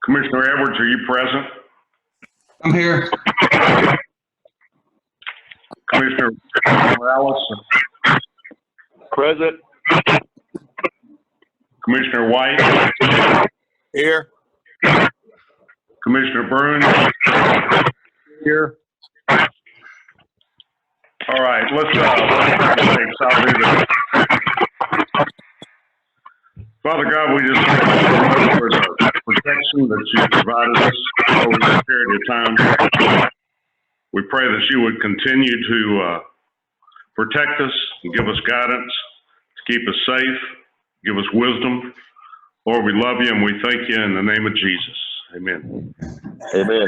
Commissioner Edwards, are you present? I'm here. Commissioner Morales? Present. Commissioner White? Here. Commissioner Bruin? Here. All right, let's I'll do this. Father God, we just thank you for the protection that you provided us over this period of time. We pray that you would continue to protect us and give us guidance, to keep us safe, give us wisdom. Lord, we love you and we thank you in the name of Jesus. Amen. Amen.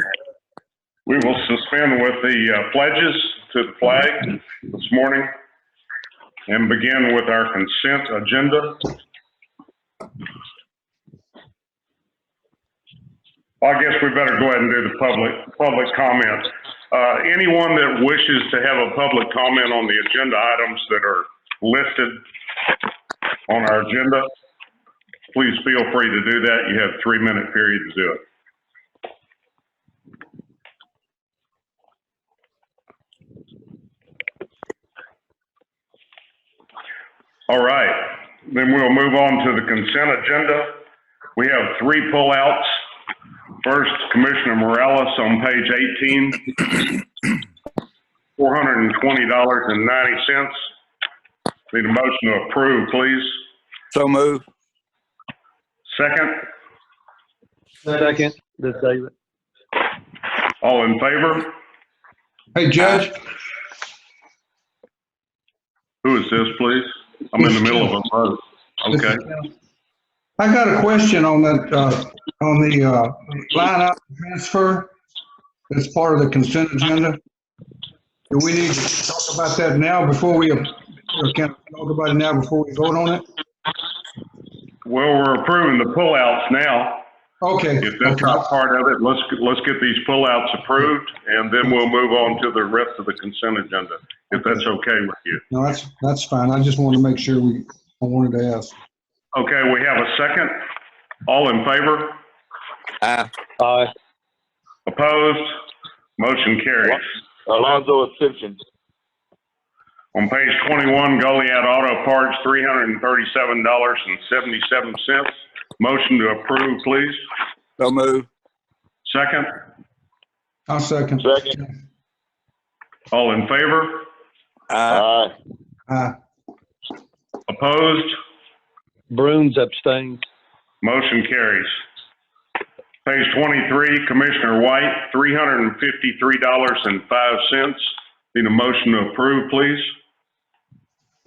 We will suspend with the pledges to the flag this morning and begin with our consent agenda. I guess we better go ahead and do the public comment. Anyone that wishes to have a public comment on the agenda items that are listed on our agenda, please feel free to do that. You have a 3-minute period to do it. All right, then we'll move on to the consent agenda. We have 3 pullouts. First, Commissioner Morales on page 18, $420.90. Need a motion to approve, please. So move. Second. Second, this is David. All in favor? Hey, Judge. Who is this, please? I'm in the middle of a vote. Okay. I got a question on that, on the line item transfer that's part of the consent agenda. Do we need to talk about that now before we, or can we talk about it now before we vote on it? Well, we're approving the pullouts now. Okay. If that's not part of it, let's get these pullouts approved, and then we'll move on to the rest of the consent agenda, if that's okay with you. No, that's fine. I just wanted to make sure I wanted to ask. Okay, we have a second. All in favor? Aye. Aye. Opposed? Motion carries. Alonzo abstention. On page 21, Goliad Auto Parts, $337.77. Motion to approve, please. So move. Second. I'll second. Second. All in favor? Aye. Aye. Opposed? Bruins abstains. Motion carries. Page 23, Commissioner White, $353.05. Need a motion to approve, please.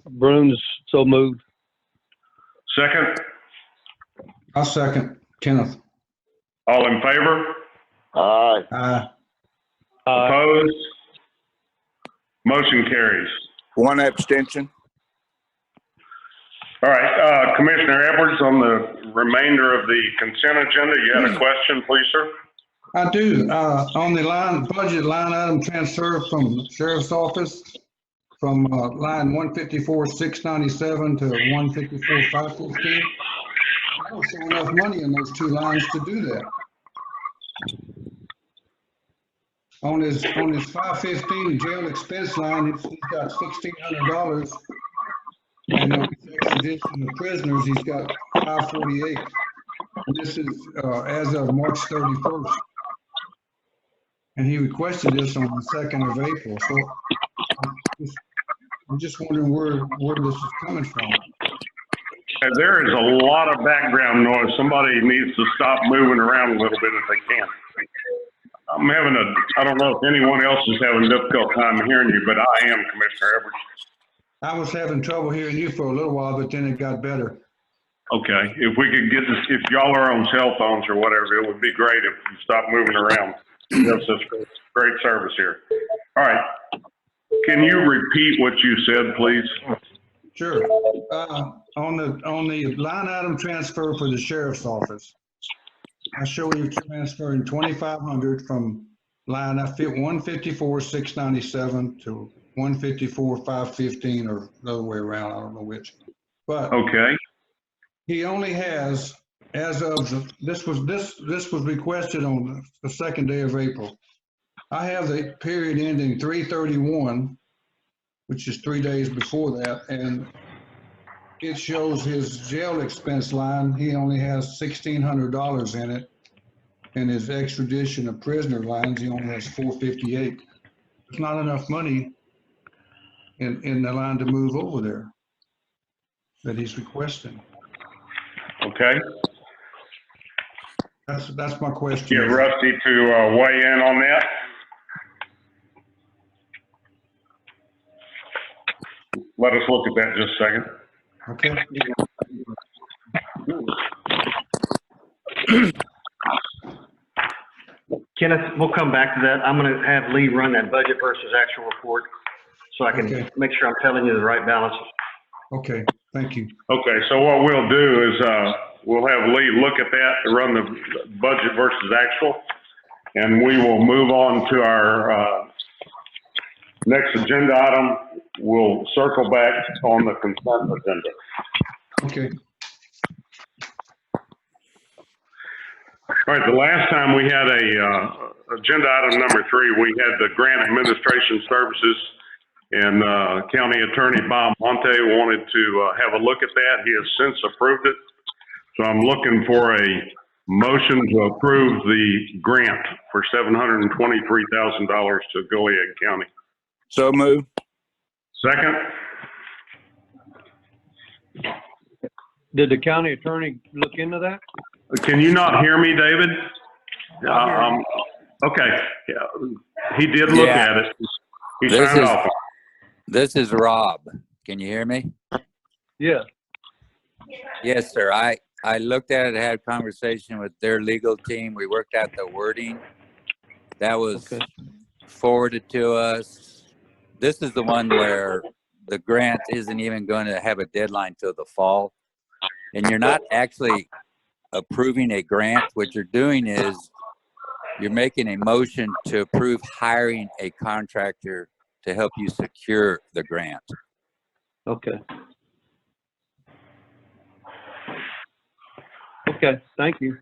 Bruins so moved. Second. I'll second. Kenneth. All in favor? Aye. Aye. Aye. Opposed? Motion carries. One abstention. All right, Commissioner Edwards, on the remainder of the consent agenda, you had a question, please, sir? I do. On the budget line item transfer from the Sheriff's Office from line 154,697 to 154,515. I don't see enough money in those 2 lines to do that. On his 515 jail expense line, he's got $1,600. And on his extradition of prisoners, he's got 548. And this is as of March 31st. And he requested this on the 2nd of April. So I'm just wondering where this is coming from. And there is a lot of background noise. Somebody needs to stop moving around a little bit if they can. I don't know if anyone else is having a difficult time hearing you, but I am, Commissioner Edwards. I was having trouble hearing you for a little while, but then it got better. Okay, if we could get this, if y'all are on cell phones or whatever, it would be great if you stop moving around. You have such great service here. All right, can you repeat what you said, please? Sure. On the line item transfer for the Sheriff's Office, I show you transferring 2,500 from line 154,697 to 154,515, or the other way around. I don't know which. But Okay. he only has as of, this was requested on the second day of April. I have the period ending 3/31, which is 3 days before that, and it shows his jail expense line, he only has $1,600 in it. And his extradition of prisoner lines, he only has $458. There's not enough money in the line to move over there that he's requesting. Okay. That's my Get question. Rusty to weigh in on that. Let us look at that just a second. Okay. Kenneth, we'll come back to that. I'm going to have Lee run that budget versus actual report so I can Okay. make sure I'm telling you the right balances. Okay, thank you. Okay, so what we'll do is, we'll have Lee look at that, run the budget versus actual, and we will move on to our, next agenda item. We'll circle back on the consent agenda. Okay, All right, the last time we had agenda item number 3, we had the grant administration services, and County Attorney Bob Monte wanted to have a look at that. He has since approved it. So I'm looking for a motion to approve the grant for $723,000 to Goliad County. So move. Second? Did the county attorney look into that? Can you not hear me, David? Okay, yeah, he did look Yeah. at it. He This signed is- off. This is Rob. Can you hear me? Yeah. Yes, sir. I looked at it, had a conversation with their legal team. We worked out the wording. That was Okay. forwarded to us. This is the one where the grant isn't even going to have a deadline till the fall. And you're not actually approving a grant. What you're doing is you're making a motion to approve hiring a contractor to help you secure the grant. Okay. Okay, thank you.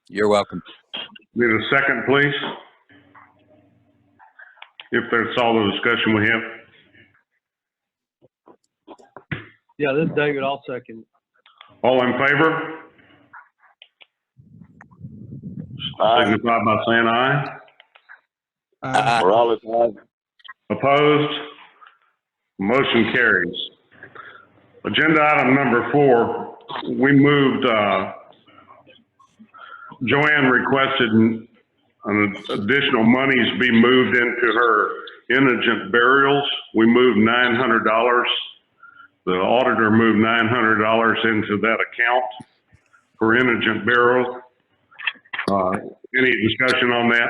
You're welcome. Need a second, please? If that's all the discussion we have. Yeah, this is David. I'll second. All in favor? Signify by saying aye. uh, Opposed? Motion carries. Agenda item number 4, we moved, Joanne requested an additional monies be moved into her indigent burials. We moved $900. The auditor moved $900 into that account for indigent burial. Any discussion on that?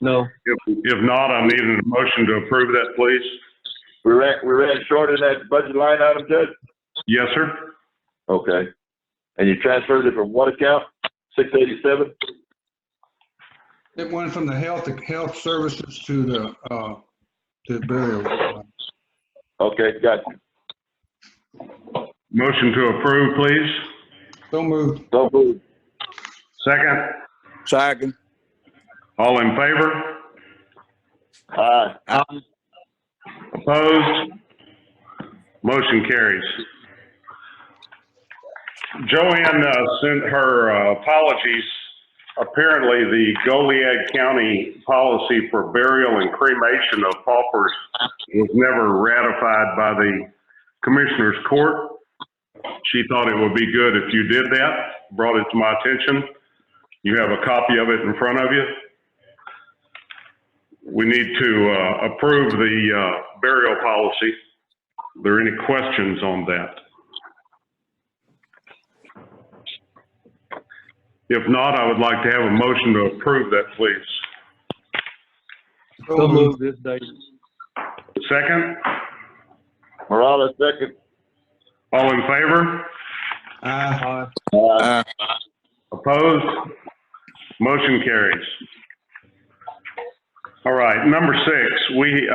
No. If not, I need a motion to approve that, please. We ran short in that budget line item, Judge? Yes, sir. Okay. And you transferred it from what account? 687? it went from the health services to the burial. Okay, got you. Motion to approve, please. So moved. So moved. Second. Second. All in favor? Aye. Opposed? Motion carries. Joanne sent her apologies. Apparently, the Goliad County policy for burial and cremation of paupers was never ratified by the Commissioner's Court. She thought it would be good if you did that, brought it to my attention. You have a copy of it in front of you. We need to approve the burial policy. Are there any questions on that? If not, I would like to have a motion to approve that, please. So moved this day. Second? Morales, second. All in favor? Aye. Aye. Opposed? Motion carries. All right, number 6, we,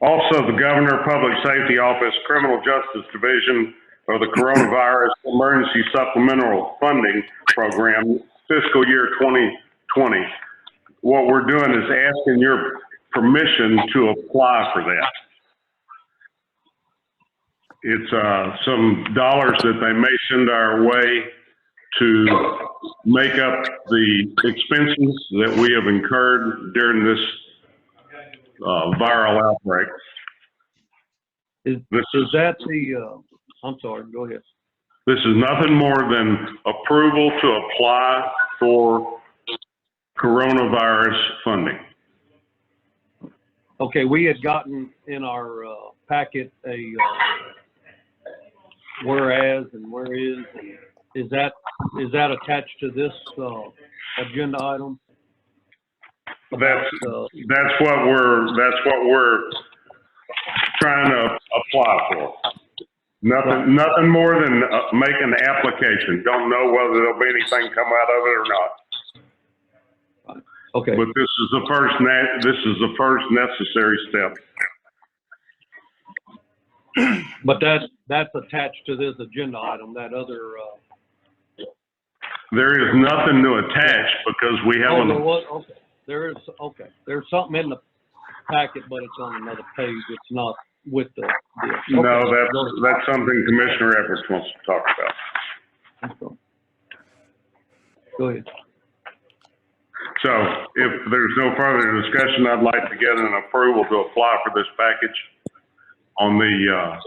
Also, the Governor Public Safety Office Criminal Justice Division of the Coronavirus Emergency Supplemental Funding Program, fiscal year 2020. What we're doing is asking your permission to apply for that. It's some dollars that they may send our way to make up the expenses that we have incurred during this viral outbreak. Is that the, I'm sorry, go ahead. This is nothing more than approval to apply for coronavirus funding. Okay, we had gotten in our packet a whereas and where is that attached to this agenda item? That's what we're trying to apply for. Nothing more than make an application. Don't know whether there'll be anything come out of it or not. Okay. But this is the first necessary step. But that's attached to this agenda item, that other. There is nothing to attach because we haven't. Oh, there was, okay. There is, okay. There's something in the packet, but it's on another page. It's not with the. No, that's something Commissioner Edwards wants to talk about. Go ahead. So if there's no further discussion, I'd like to get an approval to apply for this package on the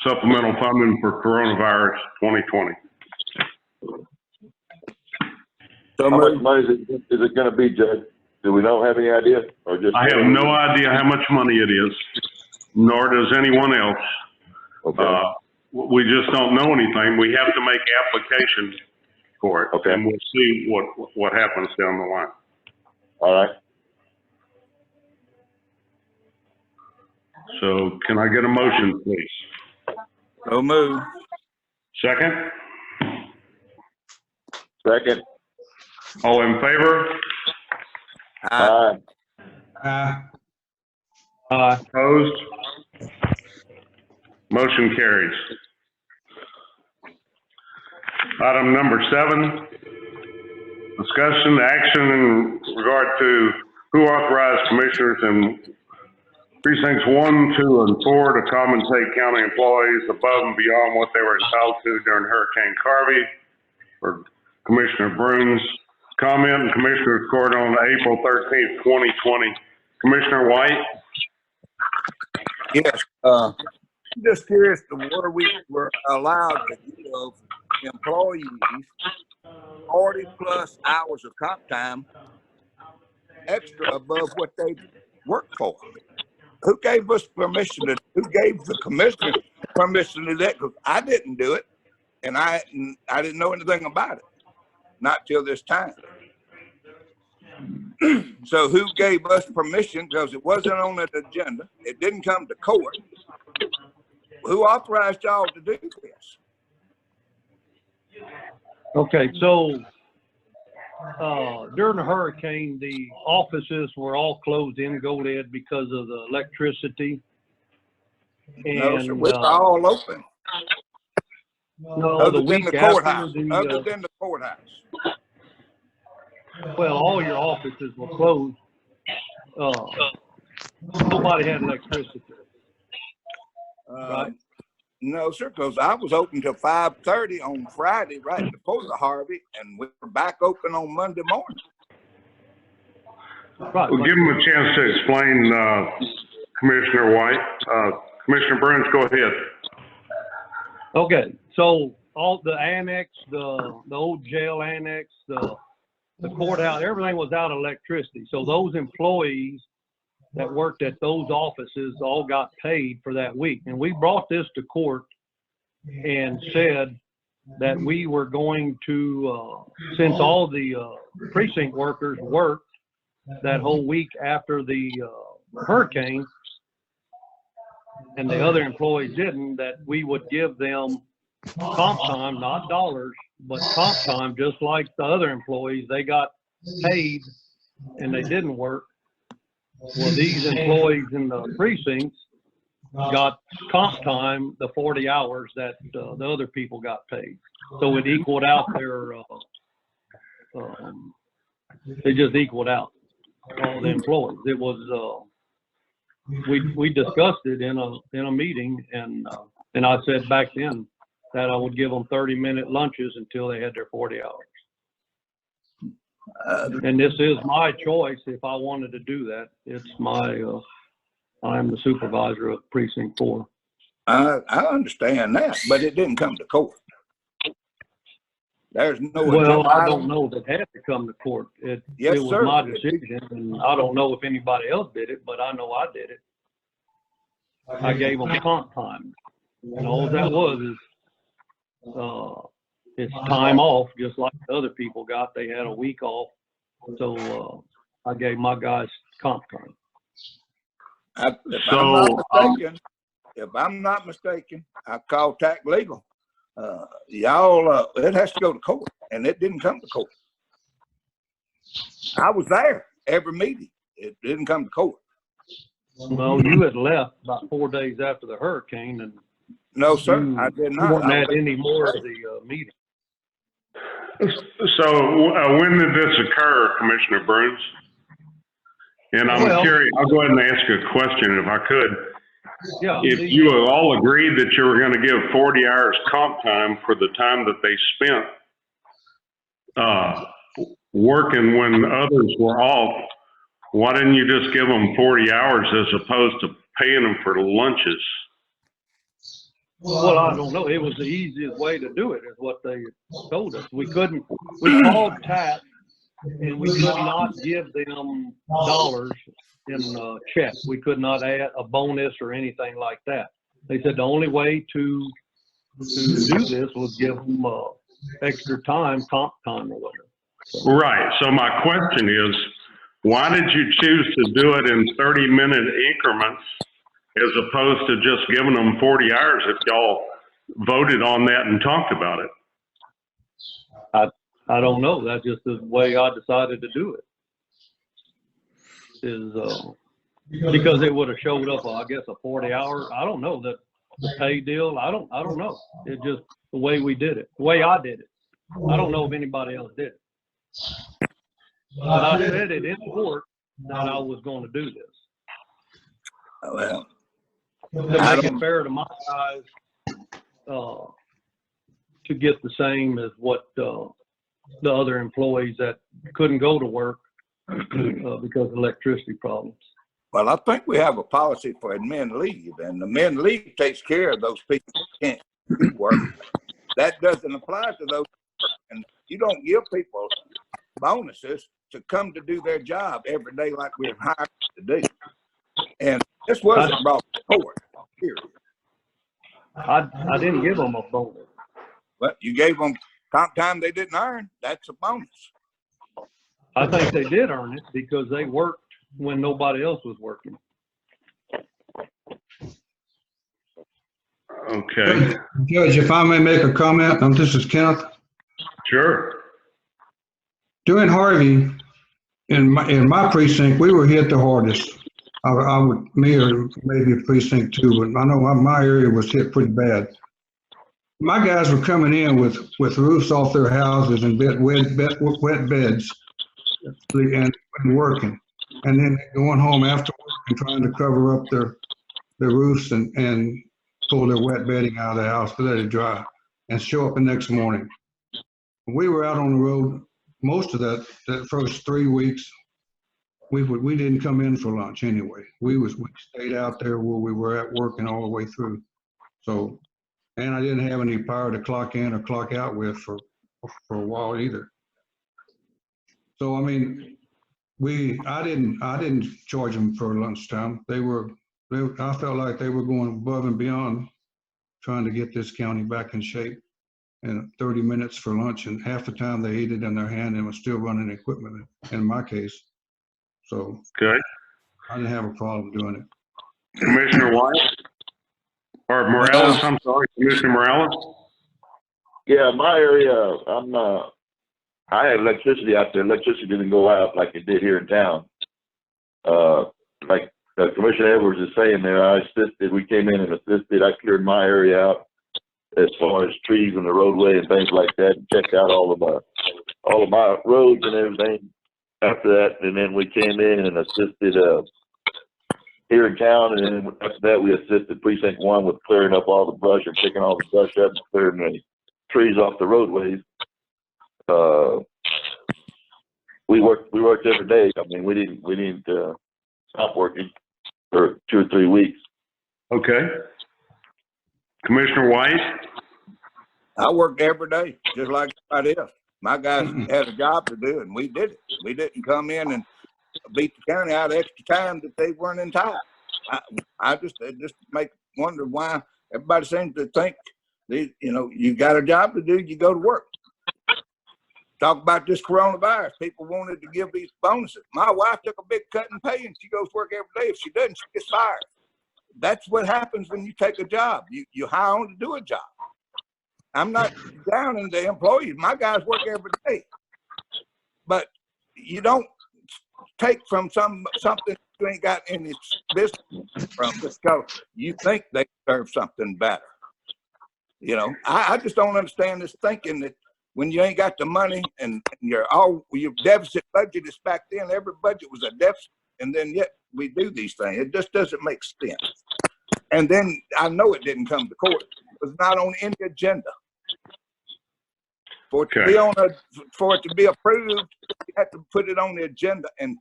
supplemental funding for coronavirus 2020. How much money is it going to be, Judge? Do we not have any idea, or just? I have no idea how much money it is, nor does anyone else. Okay. We just don't know anything. We have to make applications for it, Okay. and we'll see what happens down the line. All right. So can I get a motion, please? So move. Second? Second. All in favor? Aye. Opposed? Motion carries. Item number 7, discussion action in regard to who authorized commissioners in precincts 1, 2, and 4 to compensate county employees above and beyond what they were entitled to during Hurricane Harvey. For Commissioner Bruins' comment in Commissioner's Court on April 13th, 2020. Commissioner White? Yes, I'm just curious to where we were allowed to give employees 40 plus hours of comp time extra above what they worked for. Who gave us permission to, who gave the commissioner permission to do that? Because I didn't do it, and I didn't know anything about it, not till this time. So who gave us permission? Because it wasn't on the agenda. It didn't come to court. Who authorized y'all to do this? Okay, so during the hurricane, the offices were all closed in Goliad because of the electricity. And, No, sir, we're all open. No, Other the than week the after courthouse. Other than the courthouse. well, all your offices were closed. Nobody had electricity. Right. No, sir, because I was open till 5:30 on Friday, right before the Harvey, and we were back open on Monday morning. Right. We'll give him a chance to explain, Commissioner White. Commissioner Bruins, go ahead. Okay, so all the annex, the old jail annex, the courthouse, everything was out of electricity. So those employees that worked at those offices all got paid for that week. And we brought this to court and said that we were going to, since all the precinct workers worked that whole week after the hurricane, and the other employees didn't, that we would give them comp time, not dollars, but comp time, just like the other employees. They got paid and they didn't work. Well, these employees in the precincts got comp time, the 40 hours that the other people got paid. So it equaled out their, it just equaled out all the employees. It was, we discussed it in a meeting, and I said back then that I would give them 30-minute lunches until they had their 40 hours. And this is my choice if I wanted to do that. It's my, I'm the supervisor of precinct 4. I understand that, but it didn't come to court. There's no. Well, I don't know that had to come to court. It was sir. my decision, and I don't know if anybody else did it, but I know I did it. I gave them comp time, and all that was is it's time off, just like the other people got. They had a week off, so I gave my guys comp time. If I'm not mistaken, I called TAC Legal. Y'all, it has to go to court, and it didn't come to court. I was there every meeting. It didn't come to court. Well, you had left about 4 days after the hurricane, and no, sir, I did not. You weren't at any more of the meeting. So when did this occur, Commissioner Bruns? And I'm curious, I'll go ahead and ask a question if I could. Yeah. If you all agreed that you were going to give 40 hours comp time for the time that they spent working when others were off, why didn't you just give them 40 hours as opposed to paying them for lunches? Well, I don't know. It was the easiest way to do it, is what they told us. We called TAP, and we could not give them dollars in checks. We could not add a bonus or anything like that. They said the only way to do this was give them extra time, comp time or whatever. Right. So my question is, why did you choose to do it in 30-minute increments as opposed to just giving them 40 hours if y'all voted on that and talked about it? I don't know. That's just the way I decided to do it. Is because it would have showed up, I guess, a 40-hour. I don't know, that the pay deal. I don't know. It's just the way we did it, the way I did it. I don't know if anybody else did it. But I said it in court that I was going to do this. Well, to make it fair to my guys, to get the same as what the other employees that couldn't go to work because of electricity problems. Well, I think we have a policy for admin leave, and the admin leave takes care of those people who can't do work. That doesn't apply to those, and you don't give people bonuses to come to do their job every day like we're hired to do. And this wasn't brought to court, period. I didn't give them a bonus. But you gave them comp time they didn't earn. That's a bonus. I think they did earn it because they worked when nobody else was working. Okay. Judge, if I may make a comment, this is Kenneth. Sure. During Harvey, in my precinct, we were hit the hardest. I would, me or maybe a precinct 2, but I know my area was hit pretty bad. My guys were coming in with roofs off their houses and wet beds and working, and then going home after work and trying to cover up their roofs and pull their wet bedding out of the house to let it dry and show up the next morning. We were out on the road most of that first 3 weeks. We didn't come in for lunch anyway. We stayed out there where we were at working all the way through. So, and I didn't have any power to clock in or clock out with for a while either. So I mean, I didn't charge them for lunchtime. I felt like they were going above and beyond trying to get this county back in shape. And 30 minutes for lunch, and half the time they ate it in their hand and was still running equipment in my case. So okay. I didn't have a problem doing it. Commissioner White? Or Morales, I'm sorry, Commissioner Morales? Yeah, my area, I had electricity out there. Electricity didn't go out like it did here in town. like Commissioner Edwards is saying there, I assisted, we came in and assisted, I cleared my area out as far as trees in the roadway and things like that, and checked out all of my roads and everything after that, and then we came in and assisted, here in town, and then after that, we assisted Precinct 1 with clearing up all the brush and picking all the brush up and clearing the trees off the roadways. We worked every day. I mean, we didn't stop working for 2 or 3 weeks. Okay. Commissioner White? I worked every day, just like everybody else. My guys had a job to do, and we did it. We didn't come in and beat the county out of extra time that they weren't entitled. I just make wonder why everybody seems to think you got a job to do, you go to work. Talk about this coronavirus. People wanted to give these bonuses. My wife took a big cut in pay and she goes to work every day. If she doesn't, she gets fired. That's what happens when you take a job. You hire on to do a job. I'm not down in the employees. My guys work every day. But you don't take from something you ain't got any business from just because you think they deserve something better. I just don't understand this thinking that when you ain't got the money and your deficit budget is back then, every budget was a deficit, and then yet we do these things. It just doesn't make sense. And then I know it didn't come to court. It was not on any agenda. For it to be approved, you had to put it on the agenda, and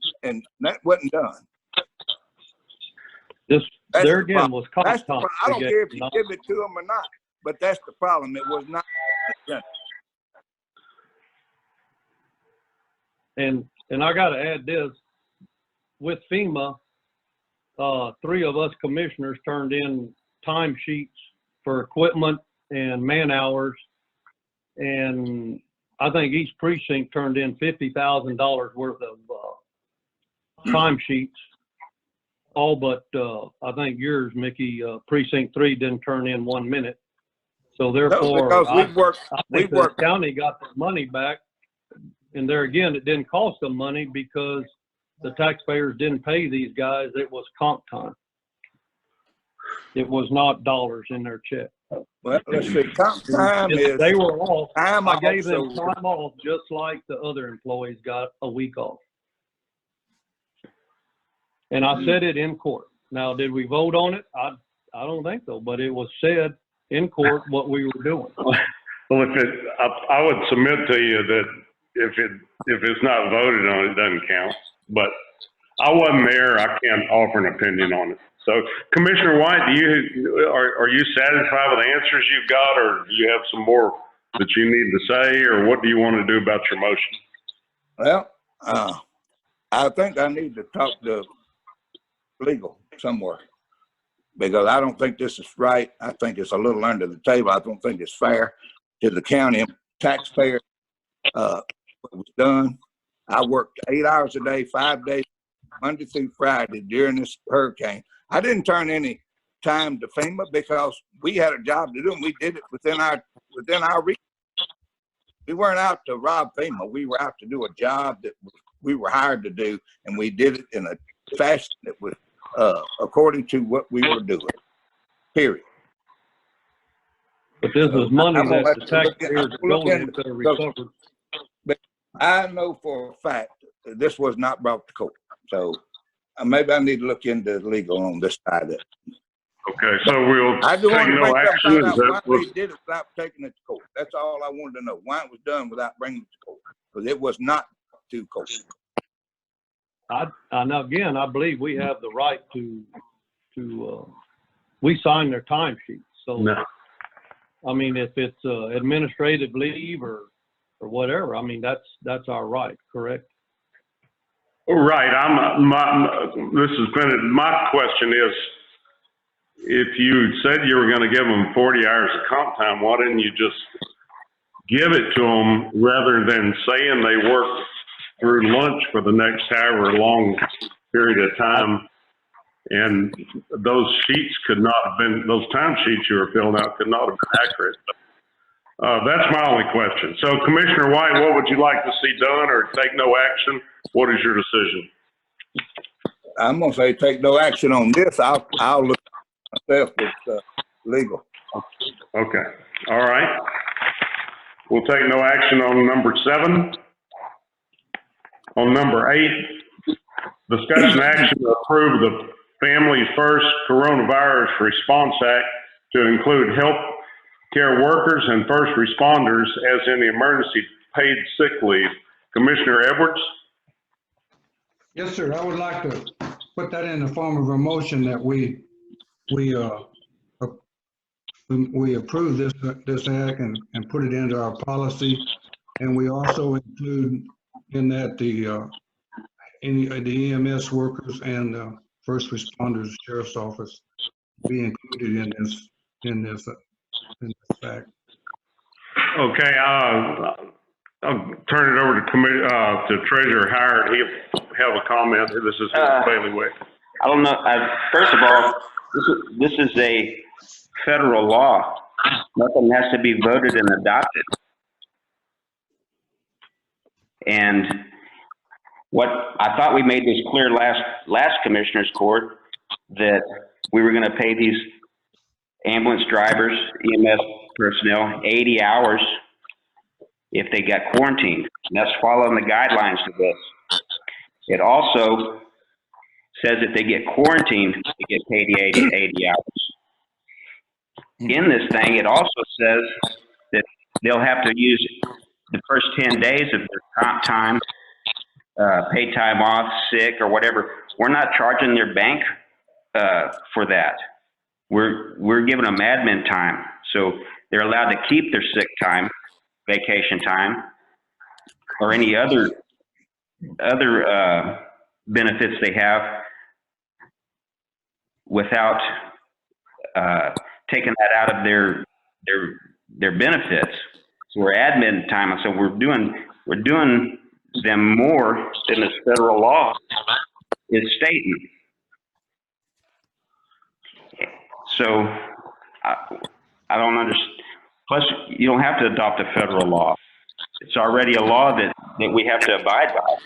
that wasn't done. There again was that's the problem. I don't care if you give it to them or not, but that's the problem. It was not on the agenda. And I got to add this, with FEMA, 3 of us commissioners turned in timesheets for equipment and man hours, and I think each precinct turned in $50,000 worth of timesheets. All but I think yours, Mickey, Precinct 3 didn't turn in 1 minute. So therefore, I think the county got their money back. And there again, it didn't cost them money because the taxpayers didn't pay these guys. It was comp time. It was not dollars in their check. Well, let's see. Comp time is they were off. I gave them time off just like the other employees got a week off. And I said it in court. Now, did we vote on it? I don't think so, but it was said in court what we were doing. Well, I would submit to you that if it's not voted on, it doesn't count. But I wasn't there. I can't offer an opinion on it. So, Commissioner White, are you satisfied with the answers you've got, or do you have some more that you need to say, or what do you want to do about your motion? Well, I think I need to talk to legal somewhere, because I don't think this is right. I think it's a little under the table. I don't think it's fair to the county taxpayer. What was done. I worked 8 hours a day, 5 days, Monday through Friday during this hurricane. I didn't turn any time to FEMA because we had a job to do, and we did it within our reach. We weren't out to rob FEMA. We were out to do a job that we were hired to do, and we did it in a fashion that was according to what we were doing. Period. But this is money that the taxpayers could have recovered. But I know for a fact that this was not brought to court. So maybe I need to look into legal on this side of it. Okay, so we'll I do want to no make action. out why they did it without taking it to court. That's all I wanted to know. Why it was done without bringing it to court. Because it was not to court. And again, I believe we have the right to we sign their timesheets. So, no. I mean, if it's administrative leave or whatever, I mean, that's our right, correct? Right. My question is, if you said you were going to give them 40 hours of comp time, why didn't you just give it to them rather than saying they work through lunch for the next however long period of time? And those sheets could not have been, those time sheets you were filling out could not have been accurate. That's my only question. So, Commissioner White, what would you like to see done or take no action? What is your decision? I'm gonna say take no action on this. I'll look myself if it's legal. Okay, all right. We'll take no action on number 7. On number 8, discussion action to approve the Family First Coronavirus Response Act to include health care workers and first responders as in the emergency paid sick leave. Commissioner Edwards? Yes, sir. I would like to put that in the form of a motion that we approve this act and put it into our policy. And we also include in that the EMS workers and first responders, sheriff's office be included in this act. Okay, I'll turn it over to Treasurer Howard. He'll have a comment. This is his bailiwick. I don't know. First of all, this is a federal law. Nothing has to be voted and adopted. And what I thought we made this clear last Commissioners Court, that we were going to pay these ambulance drivers, EMS personnel, 80 hours if they got quarantined. And that's following the guidelines to this. It also says if they get quarantined, they get paid 80 hours. In this thing, it also says that they'll have to use the first 10 days of their comp time, paid time off, sick, or whatever. We're not charging their bank for that. We're giving them admin time. So they're allowed to keep their sick time, vacation time, or any other benefits they have without taking that out of their benefits. So we're admin time, and so we're doing them more than the federal law is stating. So I don't understand. Plus, you don't have to adopt a federal law. It's already a law that we have to abide by.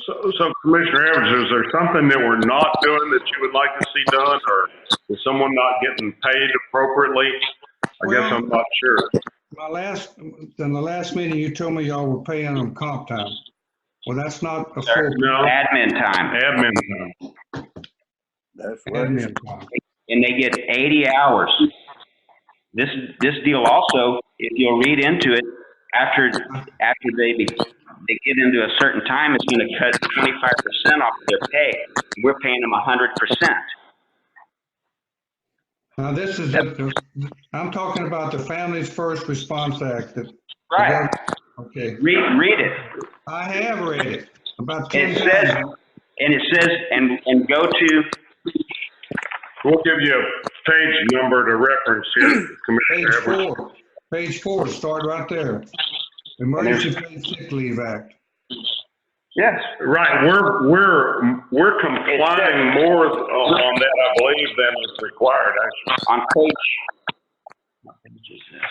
So Commissioner Evans, is there something that we're not doing that you would like to see done, or is someone not getting paid appropriately? I guess I'm not sure. In the last meeting, you told me y'all were paying them comp time. Well, that's not a full. No. Admin time. Admin time. That's what Admin time. And they get 80 hours. This deal also, if you'll read into it, after they get into a certain time, it's going to cut 25% off of their pay. We're paying them 100%. Now, this is I'm talking about the Families First Response Act. Right. Okay. Read it. I have read it about And 10 it times. says, and go to. We'll give you a page number to reference here, Commissioner Edwards. Page 4, start right there. Emergency Paid Sick Leave Act. Yes. Right, we're complying more on that, I believe, than is required, actually. On page, what page is this?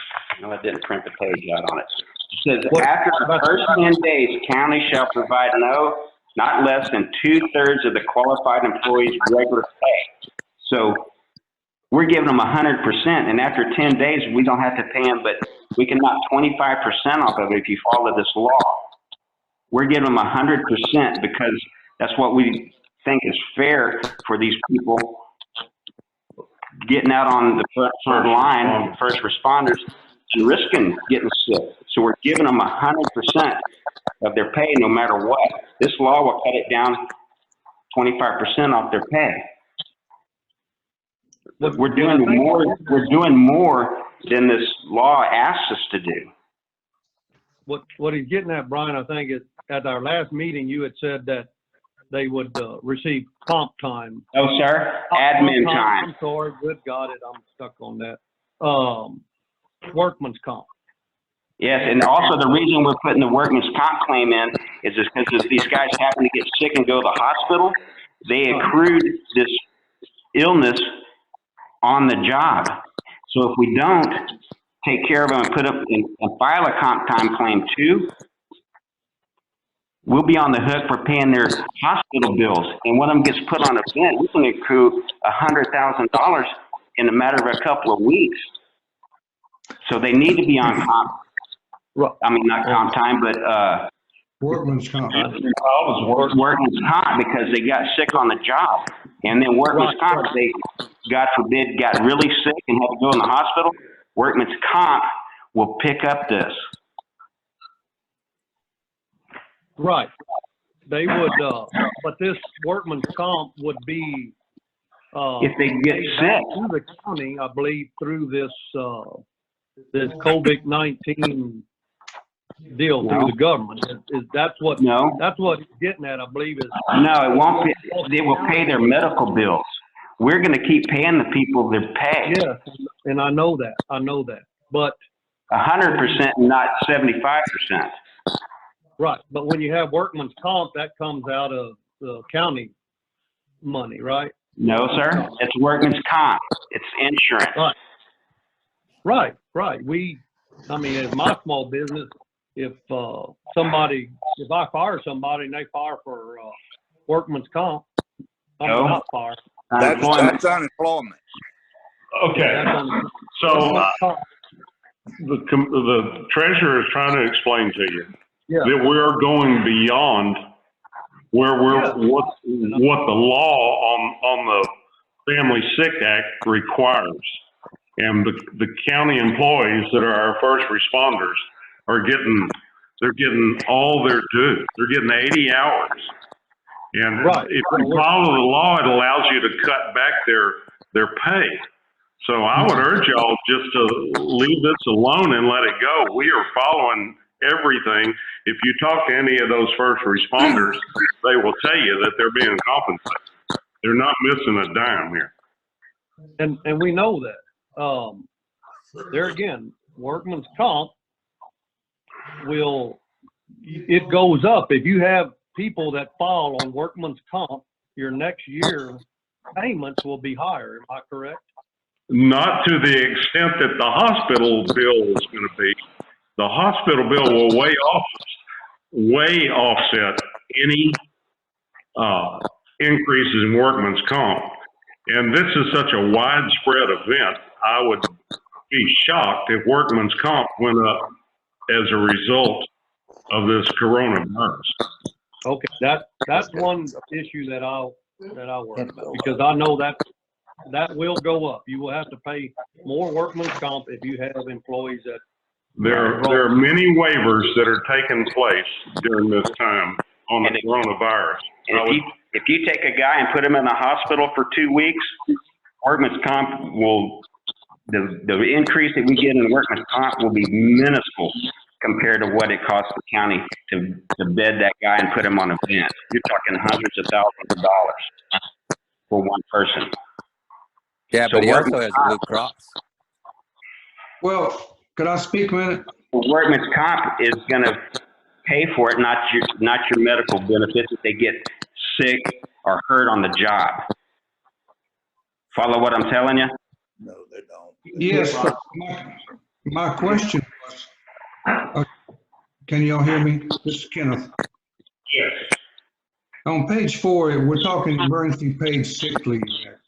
No, I didn't print the page out on it. It says, after the first 10 days, county shall provide not less than 2/3 of the qualified employee's regular pay. So we're giving them 100%, and after 10 days, we don't have to pay them, but we can knock 25% off of it if you follow this law. We're giving them 100% because that's what we think is fair for these people getting out on the front line, first responders, and risking getting sick. So we're giving them 100% of their pay no matter what. This law will cut it down 25% off their pay. We're doing more than this law asks us to do. What he's getting at, Brian, I think is at our last meeting, you had said that they would receive comp time. No, sir. Admin time. I'm sorry. Good God, I'm stuck on that. Workman's comp. Yes, and also the reason we're putting the workman's comp claim in is just because if these guys happen to get sick and go to the hospital, they accrued this illness on the job. So if we don't take care of them and put up and file a comp time claim too, we'll be on the hook for paying their hospital bills. And one of them gets put on a vent, we can accrue $100,000 in a matter of a couple of weeks. So they need to be on comp. I mean, not comp time, but Workman's comp. workman's comp, because they got sick on the job. And then workman's comp, they, God forbid, got really sick and had to go in the hospital. Workman's comp will pick up this. Right. They would, but this workman's comp would be, If they get sick. through the county, I believe, through this, this COVID-19 deal through the government. That's what, No. that's what it's getting at, I believe, is. No, it won't be. They will pay their medical bills. We're going to keep paying the people their pay. Yes, and I know that. I know that. But 100%, not 75%. right, but when you have workman's comp, that comes out of the county money, right? No, sir. It's workman's comp. It's insurance. Right. Right. I mean, as my small business, if I fire somebody and they fire for workman's comp, I'm No. not fired. Unemployment. That's unemployment. Okay, so the treasurer is trying to explain to you Yeah. that we're going beyond where what the law on the Family Sick Act requires. And the county employees that are our first responders are they're getting all their due. They're getting 80 hours. And if you follow the law, it allows you to cut back their pay. So I would urge y'all just to leave this alone and let it go. We are following everything. If you talk to any of those first responders, they will tell you that they're being compensated. They're not missing a dime here. And we know that. There again, workman's comp it goes up. If you have people that fall on workman's comp, your next year payments will be higher. Am I correct? Not to the extent that the hospital bill is going to be. The hospital bill will way offset any increases in workman's comp. And this is such a widespread event, I would be shocked if workman's comp went up as a result of this coronavirus. Okay, that's one issue that I'll worry about, because I know that will go up. You will have to pay more workman's comp if you have employees that. There are many waivers that are taking place during this time on the coronavirus. And if you take a guy and put him in the hospital for 2 weeks, workman's comp the increase that we get in workman's comp will be minuscule compared to what it costs the county to bed that guy and put him on a vent. You're talking hundreds of thousands of dollars for one person. Yeah, So but he also has Blue Cross. Well, could I speak a minute? Workman's comp is going to pay for it, not your medical benefits if they get sick or hurt on the job. Follow what I'm telling you? No, they don't. Yes, but my question was, can y'all hear me? This is Kenneth. Yes. On page 4, we're talking emergency paid sick leave.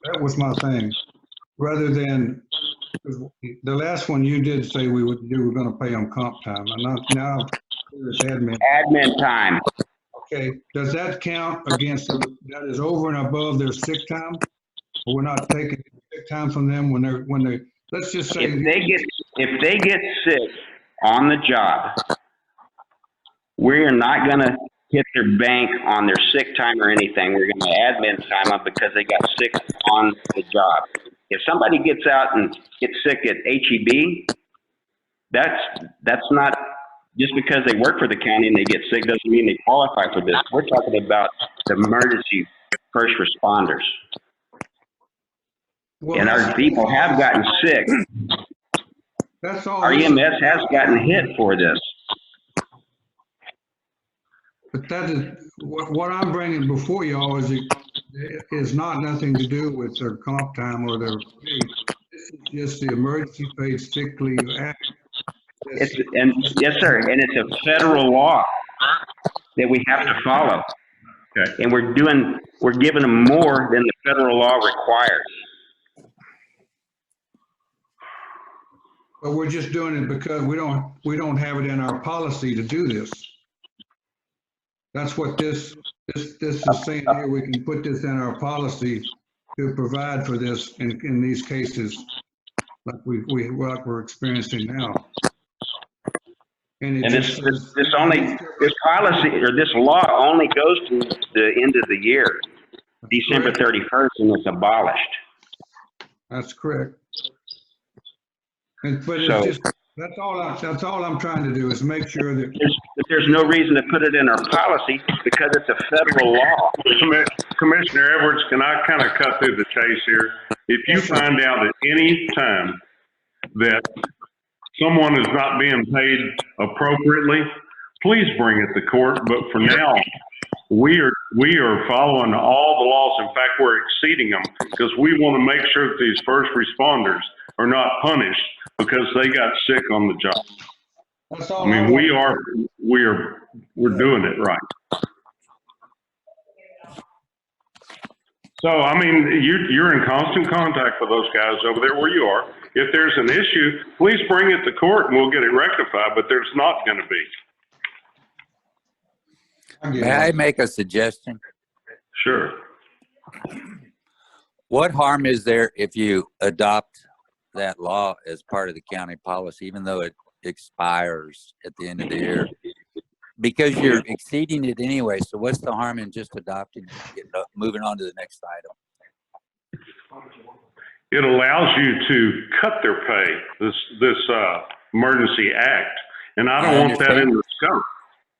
That was my thing. Rather than, the last one you did say you were going to pay on comp time. Now it's admin. Admin time. Okay, does that count against, that is over and above their sick time? Or we're not taking sick time from them when they, let's just say. If they get sick on the job, we're not going to hit their bank on their sick time or anything. We're going to admin time up because they got sick on the job. If somebody gets out and gets sick at HEB, that's not, just because they work for the county and they get sick doesn't mean they qualify for this. We're talking about the emergency first responders. Well, and our people have gotten sick. That's all. Our EMS has gotten hit for this. But that is, what I'm bringing before y'all is not nothing to do with their comp time or their pay. This is just the emergency paid sick leave act. Yes, sir, and it's a federal law. that we have to follow. Okay. And we're giving them more than the federal law requires. But we're just doing it because we don't have it in our policy to do this. That's what this is saying here. We can put this in our policy to provide for this in these cases, like what we're experiencing now. And it And just says, this policy or this law only goes to the end of the year, December 31st, and it's abolished. that's correct. But So- it's just, that's all I'm trying to do is make sure that There's no reason to put it in our policy because it's a federal law. Commissioner Edwards, can I kind of cut through the chase here? If you find out at any time that someone is not being paid appropriately, please bring it to court. But for now, we are following all the laws. In fact, we're exceeding them because we want to make sure that these first responders are not punished because they got sick on the job. that's all. I mean, we're doing it right. So, I mean, you're in constant contact with those guys over there where you are. If there's an issue, please bring it to court and we'll get it rectified, but there's not going to be. May I make a suggestion? Sure. What harm is there if you adopt that law as part of the county policy, even though it expires at the end of the year? Because you're exceeding it anyway, so what's the harm in just adopting it, moving on to the next item? It allows you to cut their pay, this emergency act, and I don't want that in the scope.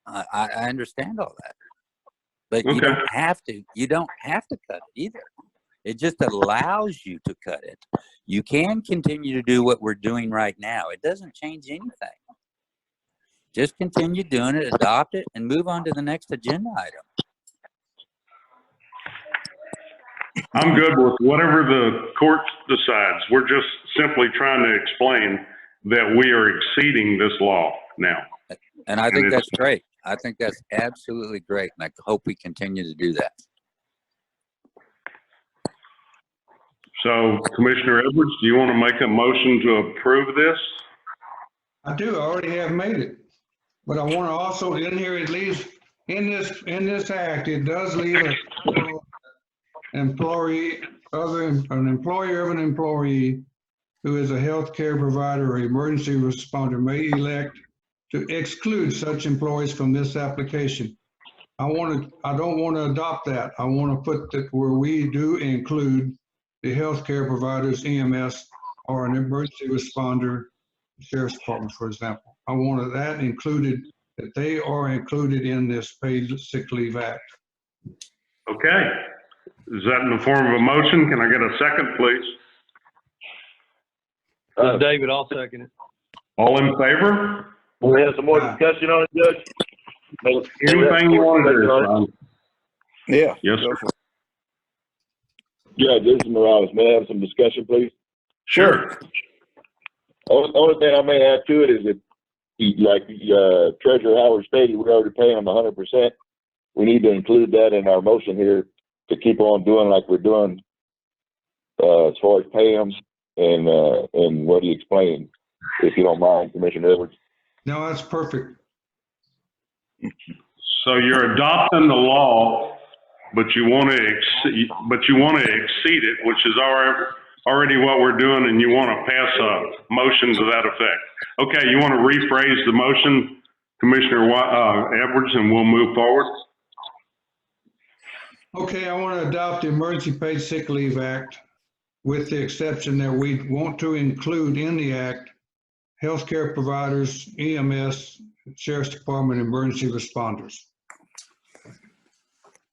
I understand all that, but Okay. you don't have to cut it either. It just allows you to cut it. You can continue to do what we're doing right now. It doesn't change anything. Just continue doing it, adopt it, and move on to the next agenda item. I'm good with whatever the court decides. We're just simply trying to explain that we are exceeding this law now. And I think that's great. I think that's absolutely great, and I hope we continue to do that. So, Commissioner Edwards, do you want to make a motion to approve this? I do. I already have made it. But I want to also, in here, it leaves, in this act, it does leave an employer of an employee who is a healthcare provider or emergency responder may elect to exclude such employees from this application. I don't want to adopt that. I want to put that where we do include the healthcare providers, EMS, or an emergency responder, sheriff's department, for example. I wanted that included, that they are included in this paid sick leave act. Okay. Is that in the form of a motion? Can I get a second, please? David, I'll second it. All in favor? We have some more discussion on it, Judge? Anything you want to do, Ron? Yeah. Yes, sir. Judge, this is Morales. May I have some discussion, please? Sure. Only thing I may add to it is that, like Treasurer Howard stated, we're already paying them 100%. We need to include that in our motion here to keep on doing like we're doing as far as pay them and what he explained, if you don't mind, Commissioner Edwards. No, that's perfect. So you're adopting the law, but you want to exceed it, which is already what we're doing, and you want to pass a motion to that effect. Okay, you want to rephrase the motion, Commissioner Edwards, and we'll move forward? Okay, I want to adopt the Emergency Paid Sick Leave Act with the exception that we want to include in the act healthcare providers, EMS, Sheriff's Department, emergency responders.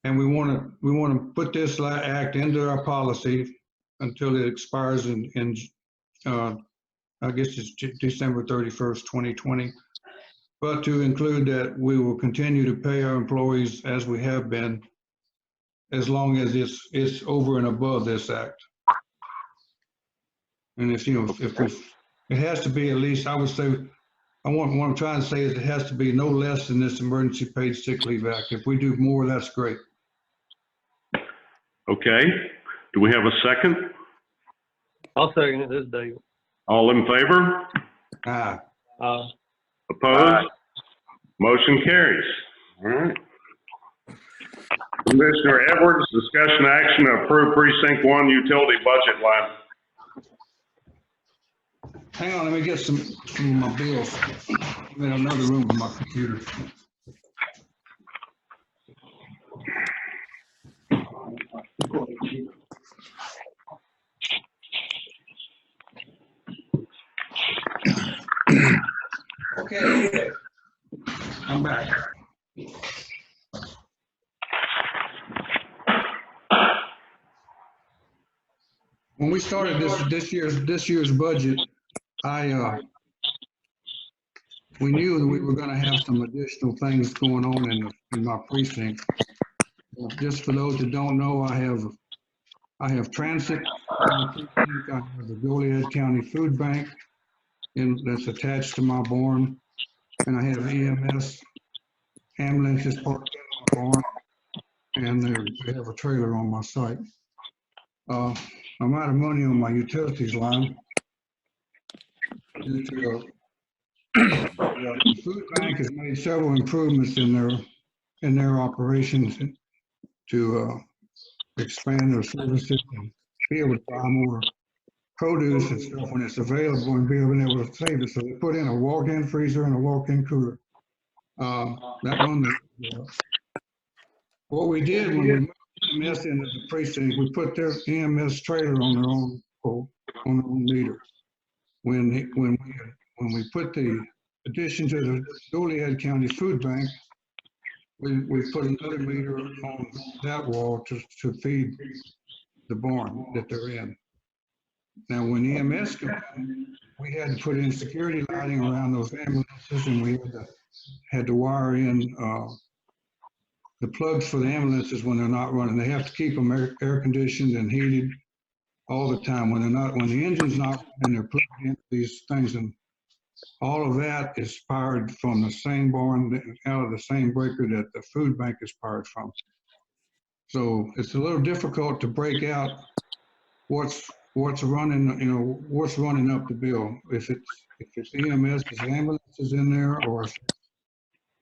And we want to put this act into our policy until it expires in I guess it's December 31st, 2020. But to include that we will continue to pay our employees as we have been, as long as it's over and above this act. And if it has to be at least, I would say, what I'm trying to say is it has to be no less than this emergency paid sick leave act. If we do more, that's great. Okay, do we have a second? I'll second it, this is Dave. All in favor? Ah, Opposed? Motion carries. All right. Commissioner Edwards, discussion action to approve precinct 1 utility budget line. hang on, let me get some of my bills. I'm in another room with my computer. Okay, I'm back. When we started this year's budget, we knew that we were going to have some additional things going on in my precinct. Just for those that don't know, I have transit in my precinct. I have the Goliad County Food Bank that's attached to my barn, and I have EMS ambulances parked in my barn, and they have a trailer on my site. I'm out of money on my utilities line due to the food bank has made several improvements in their operations to expand their services and be able to buy more produce and stuff when it's available and be able to save it. So they put in a walk-in freezer and a walk-in cooler. That one, what we did when we moved EMS into the precinct, we put their EMS trailer on their own pole, on their own meter. When we put the addition to the Goliad County Food Bank, we put another meter on that wall to feed the barn that they're in. Now, when EMS came in, we had to put in security lighting around those ambulances, and we had to wire in the plugs for the ambulances when they're not running. They have to keep them air conditioned and heated all the time. When the engine's not running, they're plugged into these things, and all of that is powered from the same barn, out of the same breaker that the food bank is powered from. So it's a little difficult to break out what's running, what's running up the bill. If it's EMS, is ambulances in there, or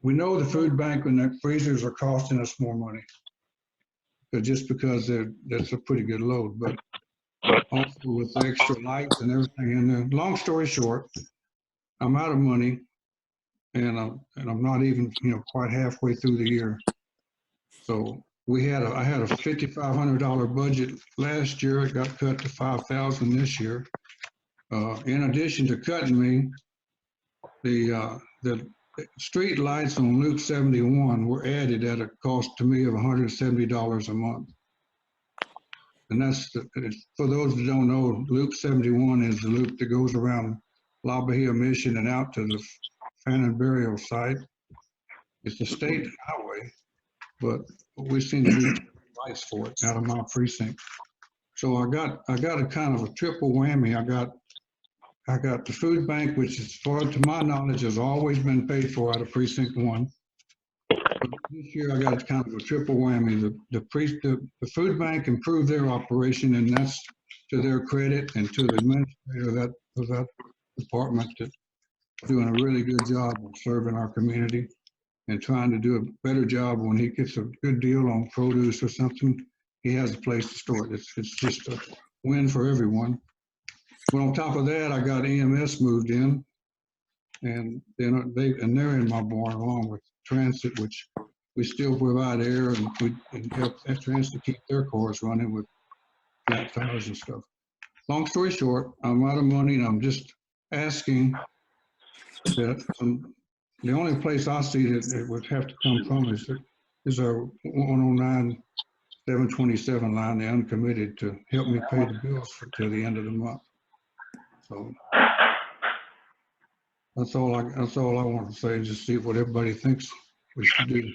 we know the food bank and the freezers are costing us more money, but just because that's a pretty good load. But also with the extra lights and everything in there. Long story short, I'm out of money, and I'm not even quite halfway through the year. So I had a $5,500 budget last year. It got cut to $5,000 this year. In addition to cutting me, the street lights on Loop 71 were added at a cost to me of $170 a month. And that's for those that don't know, Loop 71 is the loop that goes around La Bahia Mission and out to the Fannin Burial Site. It's a state highway, but we seem to be lights for it out of my precinct. So I got a kind of a triple whammy. I got the food bank, which, as far to my knowledge, has always been paid for out of precinct 1. But this year I got kind of a triple whammy. The food bank improved their operation, and that's to their credit, and to the administrator of that department that's doing a really good job of serving our community and trying to do a better job when he gets a good deal on produce or something. He has a place to store it. It's just a win for everyone. But on top of that, I got EMS moved in, and they're in my barn along with transit, which we still provide air and help that transit keep their cars running with flat tires and stuff. Long story short, I'm out of money, and I'm just asking that the only place I see that it would have to come from is our 109-727 line, the uncommitted, to help me pay the bills till the end of the month. So that's all I want to say. Just see what everybody thinks we should do.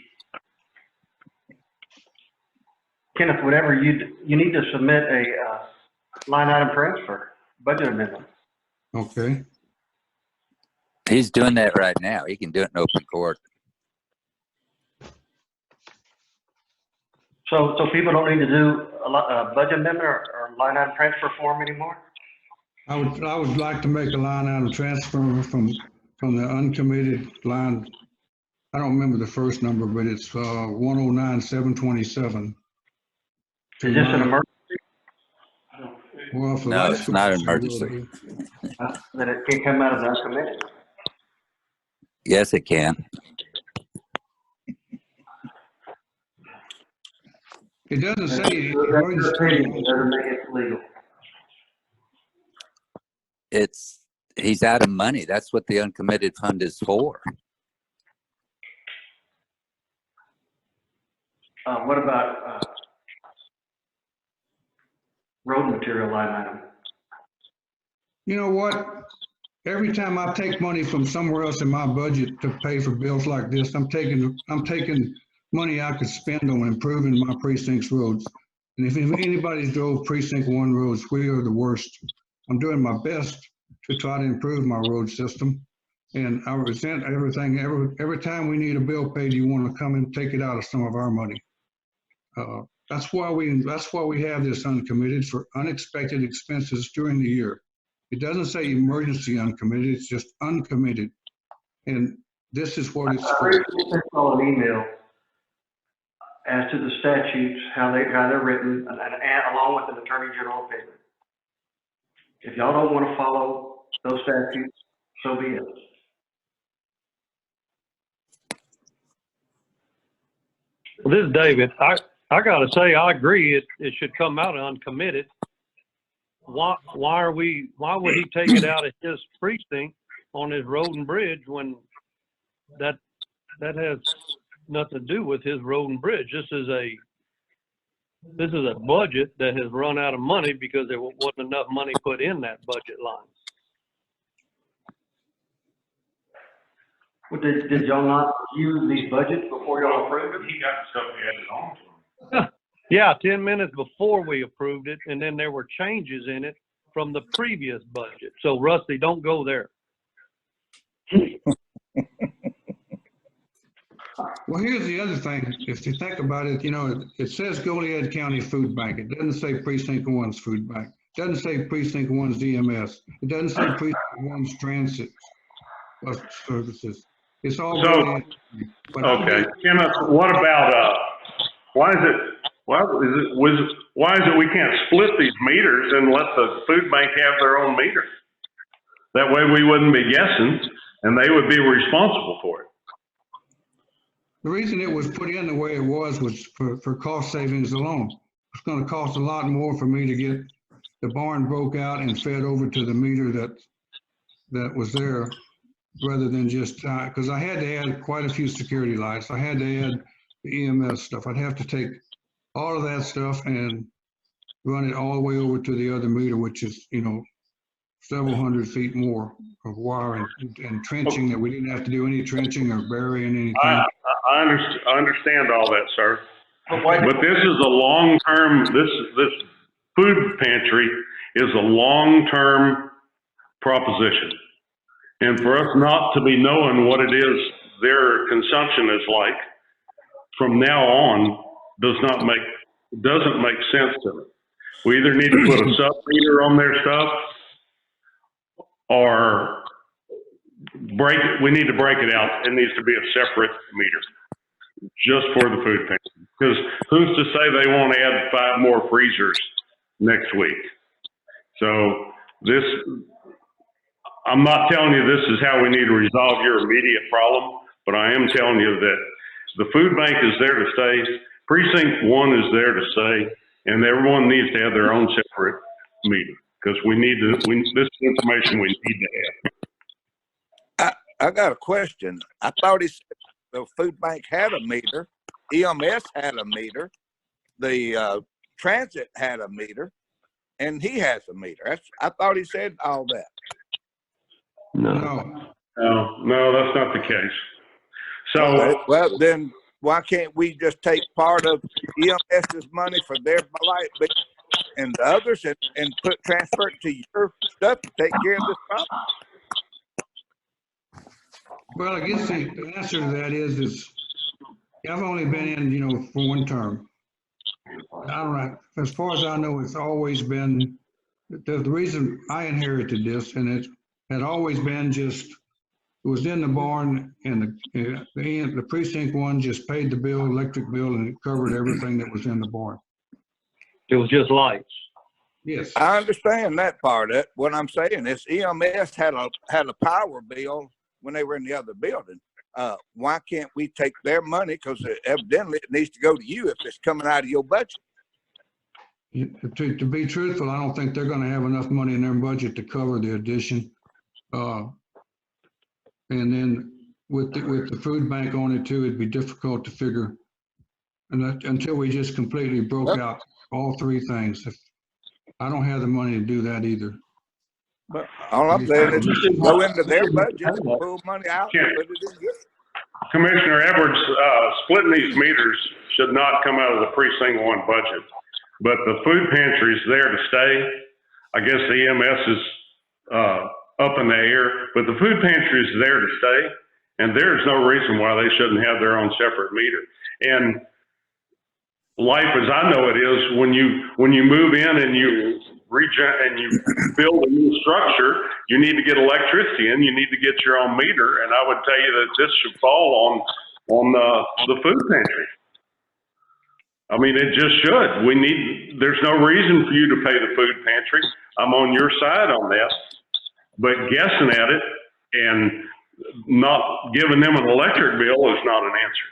Kenneth, whatever you need to submit a line item transfer, budget amendment. Okay. He's doing that right now. He can do it in open court. So people don't need to do a budget amendment or line item transfer form anymore? I would like to make a line item transfer from the uncommitted line. I don't remember the first number, but it's 109,727. Is this an emergency? Well, for No, life it's not an purposes, it emergency. will be. That it can't come out of the uncommitted? Yes, it can. It doesn't say That's your emergency. opinion, it doesn't make it legal. He's out of money. That's what the uncommitted fund is for. What about road material line item? You know what? Every time I take money from somewhere else in my budget to pay for bills like this, I'm taking money I could spend on improving my precinct's roads. And if anybody's drove precinct 1 roads, we are the worst. I'm doing my best to try to improve my road system. And I resent everything. Every time we need a bill paid, you want to come and take it out of some of our money. That's why we have this uncommitted for unexpected expenses during the year. It doesn't say emergency uncommitted, it's just uncommitted. And this is what it's for. I sent y'all an email as to the statutes, how they're written, and along with an attorney general opinion. If y'all don't want to follow those statutes, so be it. Well, this is David. I gotta say, I agree. It should come out uncommitted. Why would he take it out of his precinct on his road and bridge when that has nothing to do with his road and bridge? This is a budget that has run out of money because there wasn't enough money put in that budget line. Well, did y'all not use these budgets before y'all approved them? He got the stuff he added on to them. Yeah, 10 minutes before we approved it, and then there were changes in it from the previous budget. So Rusty, don't go there. Well, here's the other thing. If you think about it, you know, it says Goliad County Food Bank. It doesn't say Precinct 1's Food Bank. It doesn't say Precinct 1's EMS. It doesn't say Precinct 1's Transit Services. It's all So, Goliad. okay, Kenneth, what about, why is it we can't split these meters and let the food bank have their own meter? That way we wouldn't be guessing and they would be responsible for it. The reason it was put in the way it was for cost savings alone. It's going to cost a lot more for me to get the barn broke out and fed over to the meter that was there, rather than just, because I had to add quite a few security lights. I had to add the EMS stuff. I'd have to take all of that stuff and run it all the way over to the other meter, which is, you know, several hundred feet more of wire and trenching that we didn't have to do any trenching or burying anything. I understand all that, sir. But this is a long-term, this food pantry is a long-term proposition. And for us not to be knowing what it is their consumption is like from now on doesn't make sense to me. We either need to put a sub-meter on their stuff or we need to break it out. It needs to be a separate meter just for the food pantry. Because who's to say they won't add 5 more freezers next week? So I'm not telling you this is how we need to resolve your immediate problem, but I am telling you that the food bank is there to stay, precinct 1 is there to stay, and everyone needs to have their own separate meter because this information we need to have. I got a question. I thought he said the food bank had a meter, EMS had a meter, the transit had a meter, and he has a meter. I thought he said all that. No. No, that's not the case. So, Okay. Well, then why can't we just take part of EMS's money for their light bill and the others and transfer it to your stuff to take care of this problem? Well, I guess the answer to that is I've only been in, for one term. I don't know, as far as I know, it's always been, the reason I inherited this, and it had always been just, it was in the barn, and the precinct one just paid the bill, electric bill, and it covered everything that was in the barn. It was just lights. Yes. I understand that part of it. What I'm saying is EMS had a power bill when they were in the other building. Why can't we take their money? Because evidently it needs to go to you if it's coming out of your budget. To be truthful, I don't think they're gonna have enough money in their budget to cover the addition. And then with the food bank on it too, it'd be difficult to figure. And until we just completely broke out all three things. I don't have the money to do that either. But all I'm saying is go into their budget and pull money out and put it in yours. Commissioner Edwards, splitting these meters should not come out of the precinct one budget. But the food pantry is there to stay. I guess the EMS is up in the air, but the food pantry is there to stay. And there's no reason why they shouldn't have their own separate meter. And life as I know it is, when you move in and you build a new structure, you need to get electricity in, you need to get your own meter. And I would tell you that this should fall on the food pantry. I mean, it just should. There's no reason for you to pay the food pantry. I'm on your side on that, but guessing at it and not giving them an electric bill is not an answer.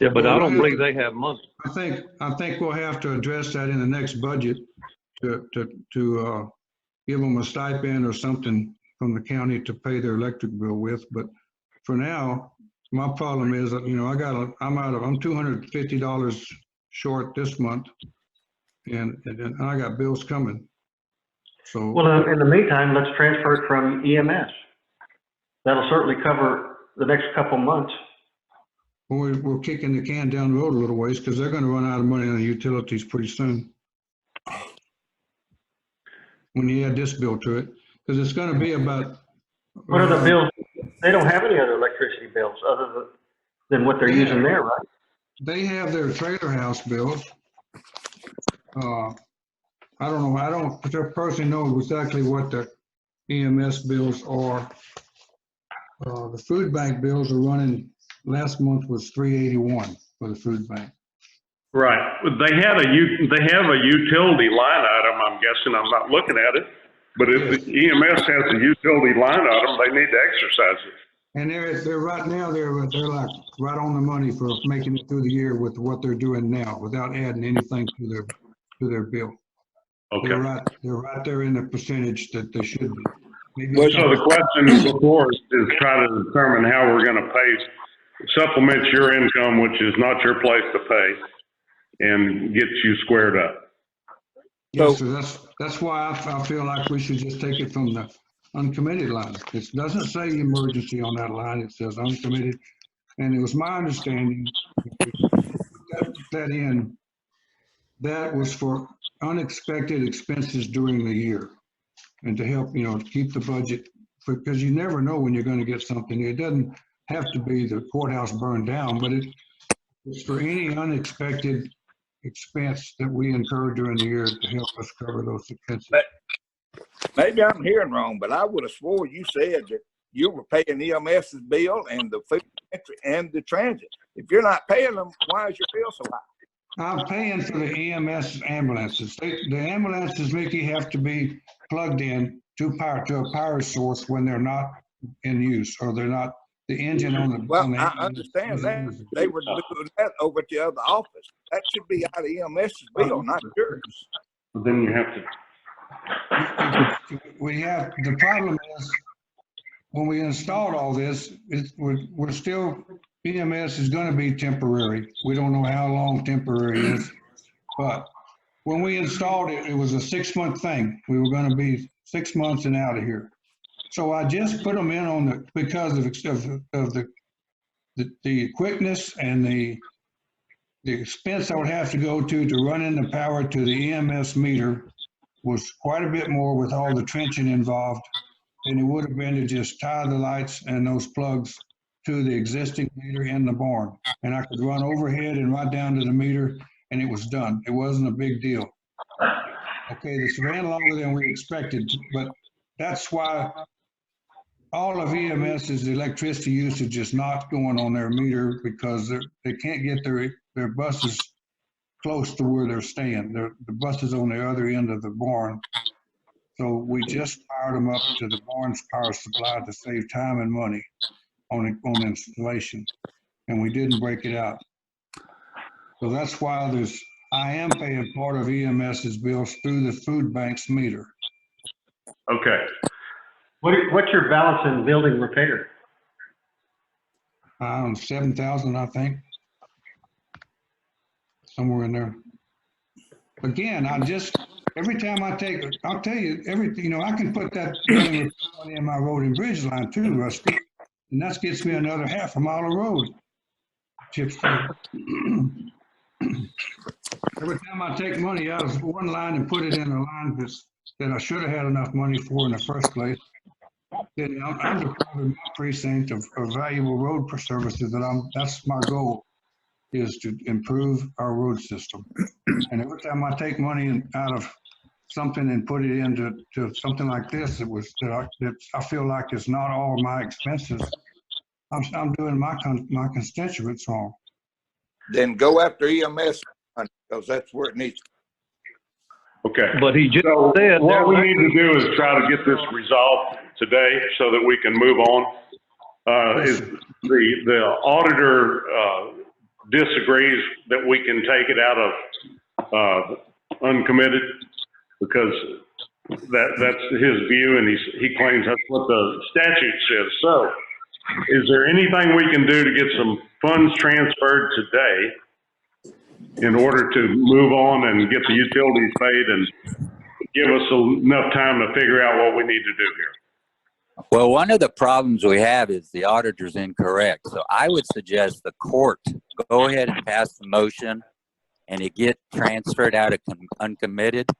Yeah, but I don't believe they have money. I think we'll have to address that in the next budget to give them a stipend or something from the county to pay their electric bill with. But for now, my problem is, I'm $250 short this month, and I got bills coming. So. Well, in the meantime, let's transfer it from EMS. That'll certainly cover the next couple months. We're kicking the can down the road a little ways because they're going to run out of money on the utilities pretty soon. When you add this bill to it, because it's going to be about. What are the bills? They don't have any other electricity bills other than what they're using there, right? They have their trailer house bills. I don't know. I don't personally know exactly what the EMS bills are. The food bank bills are running. Last month was $381 for the food bank. Right. They have a utility line item, I'm guessing. I'm not looking at it. But if the EMS has a utility line item, they need to exercise it. And they're right now, they're like right on the money for making it through the year with what they're doing now without adding anything to their bill. Okay. They're right there in the percentage that they should be. Maybe So the question before is try to determine how we're going to pay, supplement your income, which is not your place to pay, and get you squared up. Yes, so that's why I feel like we should just take it from the uncommitted line. It doesn't say emergency on that line. It says uncommitted. And it was my understanding that was for unexpected expenses during the year and to help, to keep the budget, because you never know when you're going to get something. It doesn't have to be the courthouse burned down, but it's for any unexpected expense that we incur during the year to help us cover those expenses. Maybe I'm hearing wrong, but I would have swore you said that you were paying EMS's bill and the food pantry and the transit. If you're not paying them, why is your bill so high? I'm paying for the EMS ambulances. The ambulances, Mickey, have to be plugged in to a power source when they're not in use, or they're not the engine on the. Well, I understand that. They were doing that over at the other office. That should be out of EMS's bill, not yours. But then you have to. The problem is when we installed all this, we're still, EMS is going to be temporary. We don't know how long temporary is, but when we installed it, it was a 6-month thing. We were going to be 6 months and out of here. So I just put them in because of the quickness and the expense I would have to go to run in the power to the EMS meter was quite a bit more with all the trenching involved. than it would have been to just tie the lights and those plugs to the existing meter in the barn. And I could run overhead and right down to the meter, and it was done. It wasn't a big deal. Okay, this ran longer than we expected, but that's why all of EMS's electricity usage is not going on their meter, because they can't get their buses close to where they're staying. The bus is on the other end of the barn. So we just fired them up to the barn's power supply to save time and money on installation, and we didn't break it out. So that's why I am paying part of EMS's bills through the food bank's meter. Okay. What's your balance in building repair? 7,000, I think. Somewhere in there. Again, every time I'll tell you, I can put that building repair money in my road and bridge line too, Rusty. And that gets me another half a mile of road. Chips. Every time I take money out of one line and put it in a line that I should have had enough money for in the first place, then I'm depriving my precinct of valuable road services that's my goal, is to improve our road system. And every time I take money out of something and put it into something like this, that I feel like it's not all my expenses. I'm doing my constituents wrong. Then go after EMS, because that's where it needs. Okay. But he just So said what we need to do is try to get this resolved today so that we can move on. Is the auditor disagrees that we can take it out of uncommitted, because that's his view, and he claims that's what the statute says. So is there anything we can do to get some funds transferred today in order to move on and get the utilities paid and give us enough time to figure out what we need to do here? Well, one of the problems we have is the auditor's incorrect. So I would suggest the court go ahead and pass the motion and it get transferred out of uncommitted.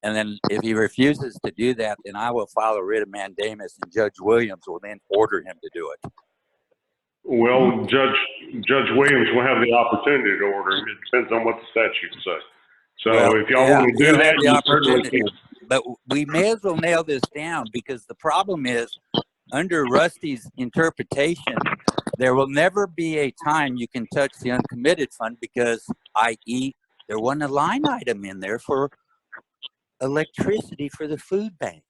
And then if he refuses to do that, then I will file a writ of mandamus, and Judge Williams will then order him to do it. Well, Judge Williams will have the opportunity to order him. It depends on what the statute says. So Well, if y'all want to do he'll that, have the you certainly opportunity. can. But we may as well nail this down, because the problem is, under Rusty's interpretation, there will never be a time you can touch the uncommitted fund, because, i.e., there wasn't a line item in there for electricity for the food bank.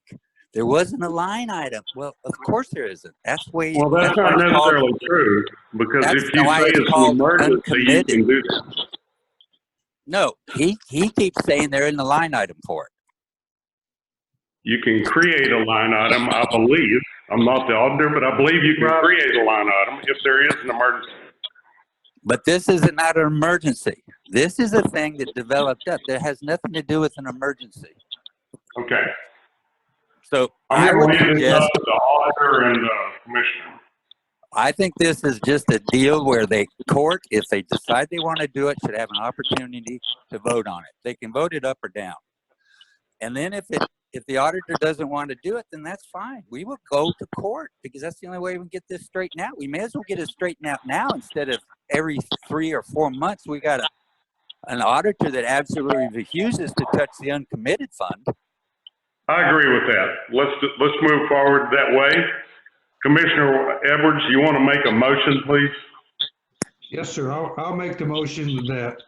There wasn't a line item. Well, of course there isn't. That's why. Well, that's not necessarily true, because if you say it's an emergency, you can do that. No, he keeps saying they're in the line item for it. You can create a line item, I believe. I'm not the auditor, but I believe you can create a line item if there is an emergency. But this is not an emergency. This is a thing that developed up that has nothing to do with an emergency. Okay. So I'm I going would to leave this up suggest, to the auditor and the commissioner. I think this is just a deal where the court, if they decide they want to do it, should have an opportunity to vote on it. They can vote it up or down. And then if the auditor doesn't want to do it, then that's fine. We will go to court, because that's the only way we can get this straightened out. We may as well get it straightened out now, instead of every 3 or 4 months we got an auditor that absolutely refuses to touch the uncommitted fund. I agree with that. Let's move forward that way. Commissioner Edwards, you want to make a motion, please? Yes, sir. I'll make the motion that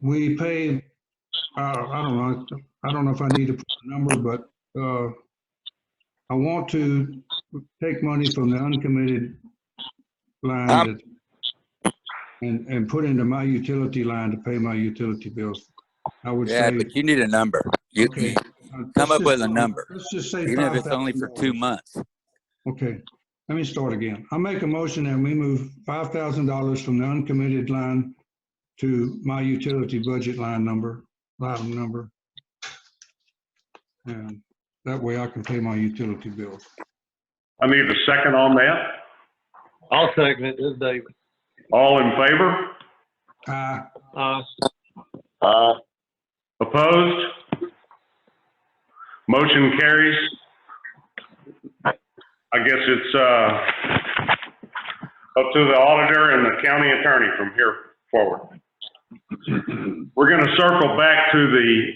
we pay, I don't know if I need to put a number, but I want to take money from the uncommitted line and put into my utility line to pay my utility bills. I would say. But you need a number. Okay. Come up with a number. Let's just say even if it's only for 2 months. Okay, let me start again. I'll make a motion that we move $5,000 from the uncommitted line to my utility budget line number. And that way I can pay my utility bills. I need a second on that. I'll second it. This is David. All in favor? Uh, Opposed? Motion carries. I guess it's, up to the auditor and the county attorney from here forward. We're gonna circle back to the,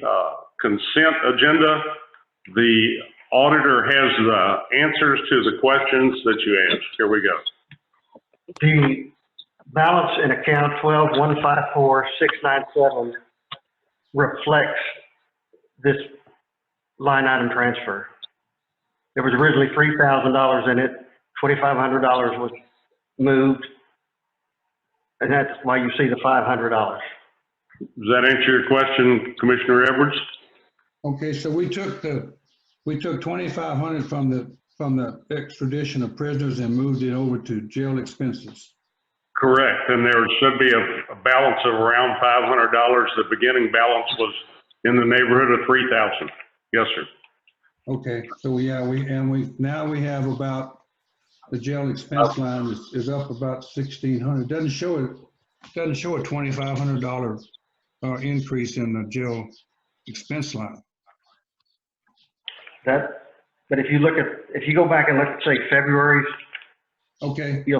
consent agenda. The auditor has the answers to the questions that you asked. Here we go. The balance in account 12-154-697 reflects this line item transfer. There was originally $3,000 in it, $2,500 was moved, and that's why you see the $500. Does that answer your question, Commissioner Edwards? Okay, so we took 2,500 from the extradition of prisoners and moved it over to jail expenses. Correct, and there should be a balance of around $500. The beginning balance was in the neighborhood of 3,000. Yes, sir. Okay, so yeah, now we have about, the jail expense line is up about 1,600. Doesn't show a $2,500 increase in the jail expense line. But if you go back and look at, say, February's, Okay, you'll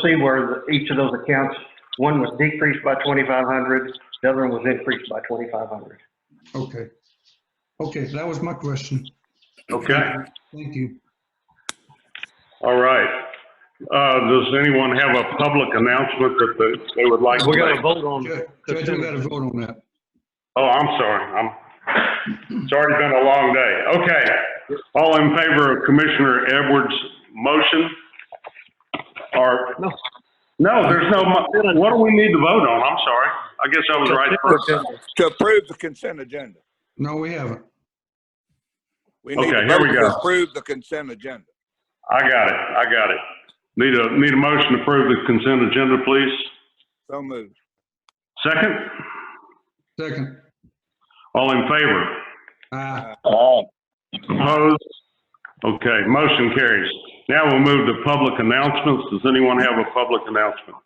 see where each of those accounts, one was decreased by 2,500, the other one was increased by 2,500. okay. Okay, that was my question. Okay, Thank you. all right. Does anyone have a public announcement that they would like to We got to make? vote on. Judge, we got to vote on that. Oh, I'm sorry. It's already been a long day. Okay. All in favor of Commissioner Edwards' motion? Or, no, there's no, what do we need to vote on? I'm sorry. I guess I was right first time. To approve the consent agenda. No, we haven't. We need Okay, to here we vote go. to approve the consent agenda. I got it. Need a motion to approve the consent agenda, please. So moved. Second? Second. All in favor? Opposed? Okay, motion carries. Now we'll move to public announcements. Does anyone have a public announcement?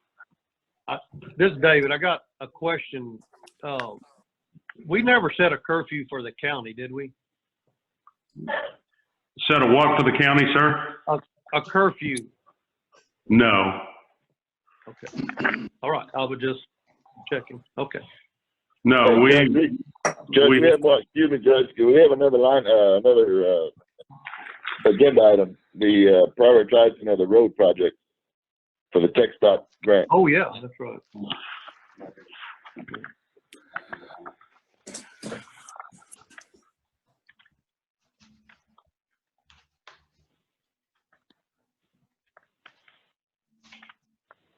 This is David. I got a question. We never set a curfew for the county, did we? Set a what for the county, sir? A curfew. No. Okay. All right. I was just checking. Okay. No, Judge, we have one, excuse me, Judge, we have another line, another agenda item, the prioritizing of the road project for the tech stop grant. Oh, yeah, that's right.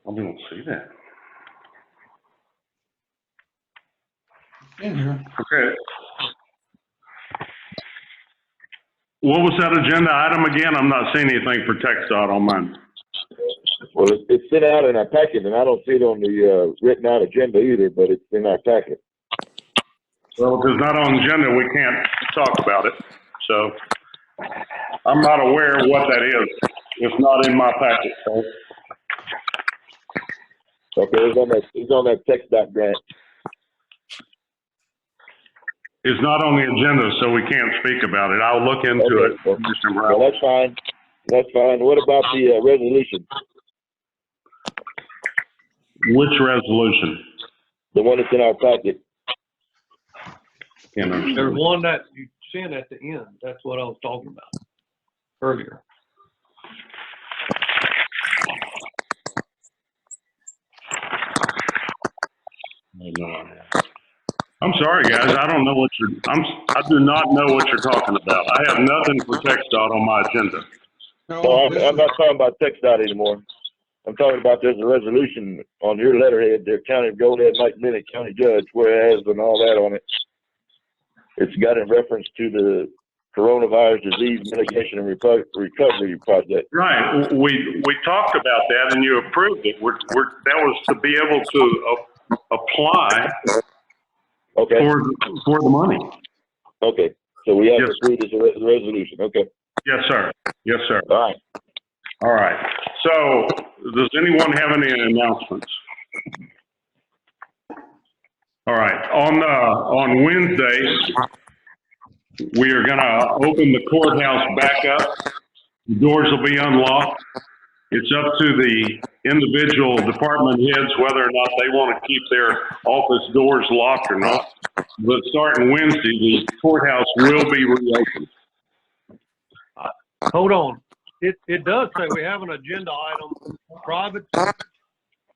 I don't see that. In here. Okay. What was that agenda item again? I'm not seeing anything for TxDOT on mine. Well, it's sent out in our packet, and I don't see it on the written out agenda either, but it's in our packet. Well, if it's not on the agenda, we can't talk about it. So I'm not aware of what that is. It's not in my packet. So. Okay, it's on that TxDOT grant. It's not on the agenda, so we can't speak about it. I'll look into it, Mr. Brown. Well, that's fine. That's fine. What about the resolution? Which resolution? The one that's in our packet. Can't understand. There's one that you sent at the end. That's what I was talking about earlier. I'm sorry, guys. I don't know what I do not know what you're talking about. I have nothing for TxDOT on my agenda. No, I'm not talking about TxDOT anymore. I'm talking about there's a resolution on your letterhead, the County of Goliad, Mike Bennett, County Judge, whereas and all that on it. It's got in reference to the coronavirus disease mitigation and recovery project. Right. We talked about that and you approved it. That was to be able to apply for the money. Okay. So we have to approve this resolution. Okay. Yes, sir. Yes, sir. All right. All right. So does anyone have any announcements? All right. On Wednesday, we are going to open the courthouse back up. The doors will be unlocked. It's up to the individual department heads whether or not they want to keep their office doors locked or not. But starting Wednesday, the courthouse will be reopened. Hold on. It does say we have an agenda item,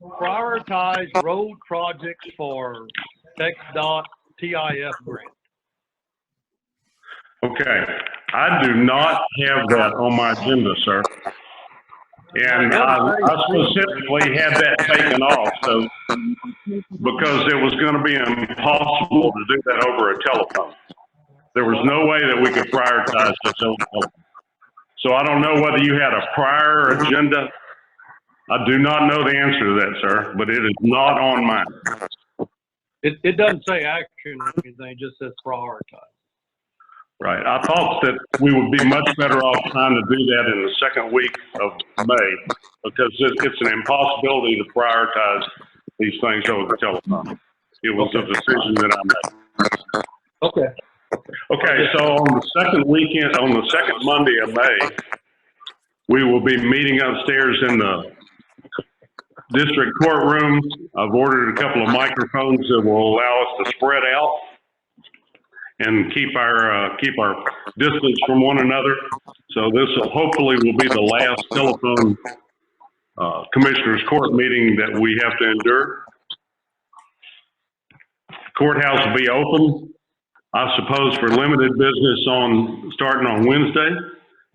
prioritize road projects for TxDOT TIF grant. Okay, I do not have that on my agenda, sir. And I specifically had that taken off, so, because it was gonna be impossible to do that over a telephone. There was no way that we could prioritize this over telephone. So I don't know whether you had a prior agenda. I do not know the answer to that, sir, but it is not on mine. It doesn't say action or anything, it just says prioritize. Right. I thought that we would be much better off trying to do that in the second week of May, because it's an impossibility to prioritize these things over the telephone. It was a decision that I made. Okay. Okay, so on the second Monday of May, we will be meeting upstairs in the district courtroom. I've ordered a couple of microphones that will allow us to spread out and keep our distance from one another. So this hopefully will be the last telephone commissioners court meeting that we have to endure. Courthouse will be open, I suppose, for limited business starting on Wednesday,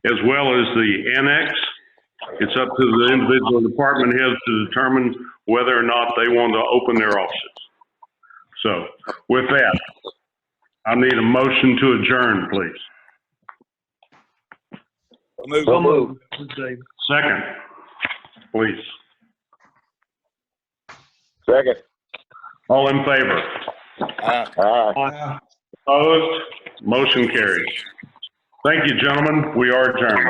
as well as the annex. It's up to the individual department heads to determine whether or not they want to open their offices. So with that, I need a motion to adjourn, please. So moved. Second, please. Second. All in favor? Aye. Opposed? Motion carries. Thank you, gentlemen. We are adjourned.